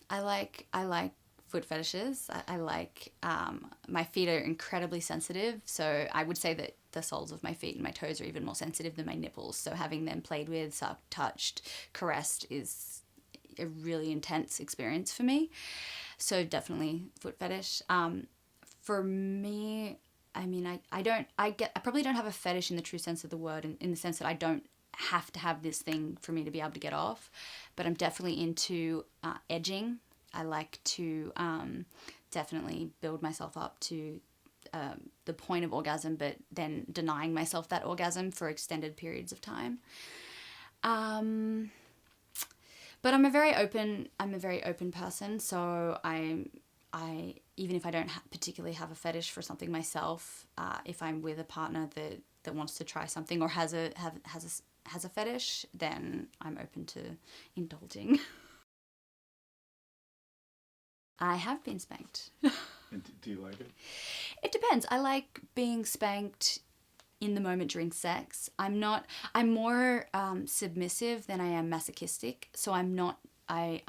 I like foot fetishes. I like my feet are incredibly sensitive, so I would say that the soles of my feet and my toes are even more sensitive than my nipples. So having them played with, sucked, touched, caressed is a really intense experience for me. So definitely foot fetish. For me, I mean, I probably don't have a fetish in the true sense of the word, in the sense that I don't have to have this thing for me to be able to get off, but I'm definitely into edging. I like to definitely build myself up to the point of orgasm, but then denying myself that orgasm for extended periods of time. Um, but I'm a very open person, so I even if I don't particularly have a fetish for something myself, if I'm with a partner that wants to try something or has a fetish, then I'm open to indulging. I have been spanked. And do you like it? It depends. I like being spanked in the moment during sex. I'm more submissive than I am masochistic. So I'm not a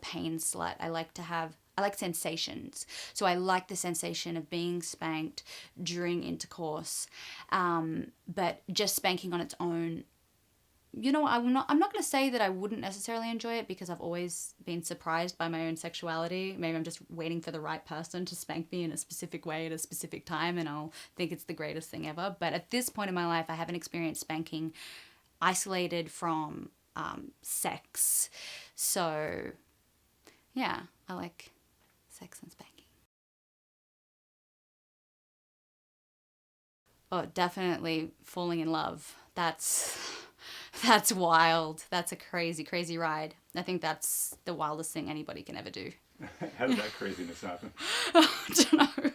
pain slut. I like sensations. So I like the sensation of being spanked during intercourse. But just spanking on its own, I'm not going to say that I wouldn't necessarily enjoy it, because I've always been surprised by my own sexuality. Maybe I'm just waiting for the right person to spank me in a specific way at a specific time, and I'll think it's the greatest thing ever. But at this point in my life, I haven't experienced spanking isolated from sex. So yeah, I like sex and spanking. Oh, definitely falling in love. That's wild. That's a crazy, crazy ride. I think that's the wildest thing anybody can ever do. How did that craziness happen? I don't know.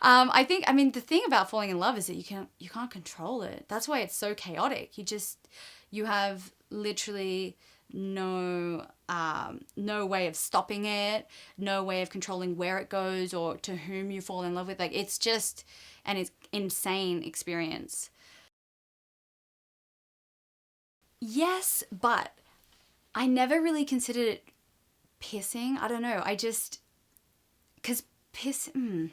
I mean, the thing about falling in love is that you can't control it. That's why it's so chaotic. You have literally no way of stopping it, no way of controlling where it goes or to whom you fall in love with. Like, it's just an insane experience. Yes, but I never really considered it pissing. I don't know. Because piss. I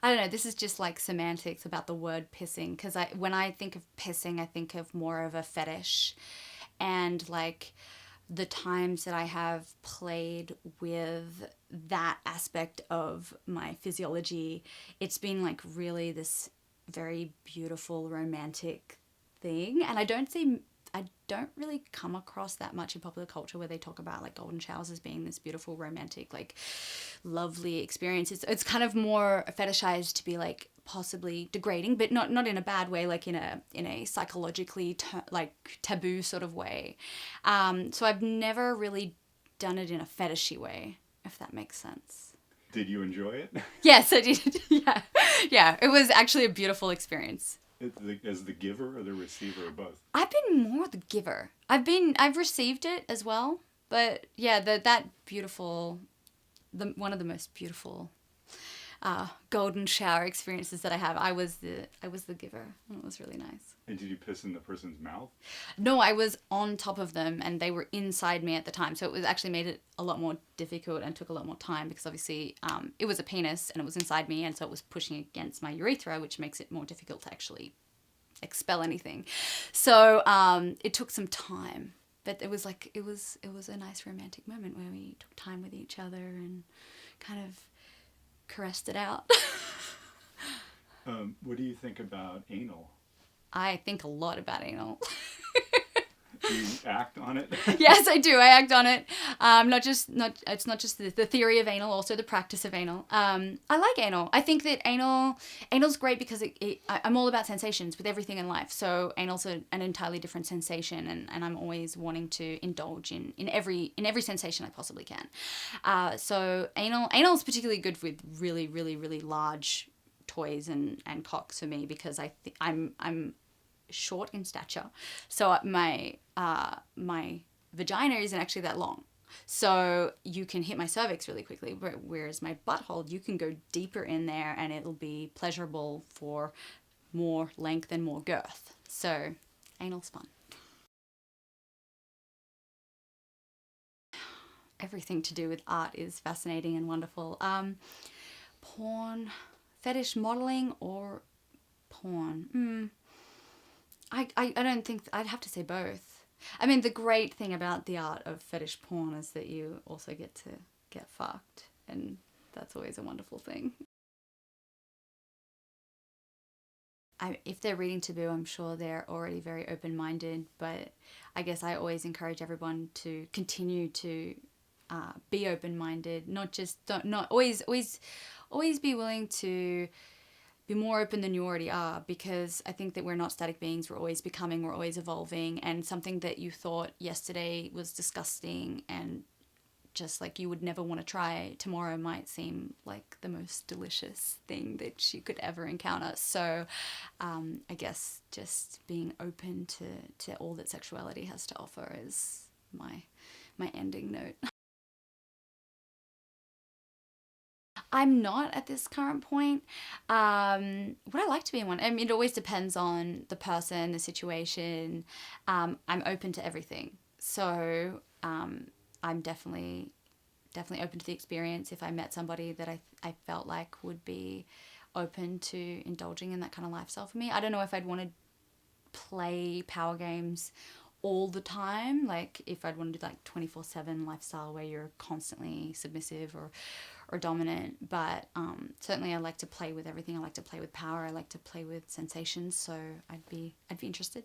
don't know. This is just like semantics about the word pissing. Because when I think of pissing, I think of more of a fetish, and like the times that I have played with that aspect of my physiology, it's been like really this very beautiful romantic thing. And I don't really come across that much in popular culture where they talk about like golden showers as being this beautiful romantic, like lovely experience. It's kind of more fetishized to be like possibly degrading, but not in a bad way, like in a psychologically like taboo sort of way. So I've never really done it in a fetishy way, if that makes sense. Did you enjoy it? Yes, I did. Yeah, yeah. It was actually a beautiful experience. As the giver or the receiver or both? I've been more the giver. I've received it as well, but yeah, that beautiful, one of the most beautiful golden shower experiences that I have. I was the giver. It was really nice. And did you piss in the person's mouth? No, I was on top of them and they were inside me at the time, so it was actually made it a lot more difficult and took a lot more time, because obviously it was a penis and it was inside me, and so it was pushing against my urethra, which makes it more difficult to actually expel anything. So it took some time, but it was a nice romantic moment where we took time with each other and kind of caressed it out. What do you think about anal? I think a lot about anal. Do you act on it? Yes, I do. I act on it. It's not just the theory of anal, also the practice of anal. I like anal. I think that anal's great because I'm all about sensations with everything in life. So anal's an entirely different sensation, and I'm always wanting to indulge in every sensation I possibly can. So anal is particularly good with really, really, really large toys and cocks for me, because I'm short in stature, so my vagina isn't actually that long, so you can hit my cervix really quickly, whereas my butthole, you can go deeper in there and it'll be pleasurable for more length and more girth. So anal's fun. everything to do with art is fascinating and wonderful. Porn, fetish modeling, or porn? I don't think I'd have to say both. I mean, the great thing about the art of fetish porn is that you also get to get fucked, and that's always a wonderful thing. If they're reading Taboo, I'm sure they're already very open minded, but I guess I always encourage everyone to continue to be open minded, not just, don't, not always be willing to be more open than you already are, because I think that we're not static beings. We're always becoming, we're always evolving, and something that you thought yesterday was disgusting and just like you would never want to try, tomorrow might seem like the most delicious thing that you could ever encounter. So I guess just being open to all that sexuality has to offer is my ending note. I'm not at this current point. Would I like to be in one? I mean, it always depends on the person, the situation. I'm open to everything. So I'm definitely open to the experience if I met somebody that I felt like would be open to indulging in that kind of lifestyle for me. I don't know if I'd want to play power games all the time, like if I'd want to do like 24/7 lifestyle where you're constantly submissive or dominant, but certainly I like to play with everything. I like to play with power. I like to play with sensations, so I'd be interested.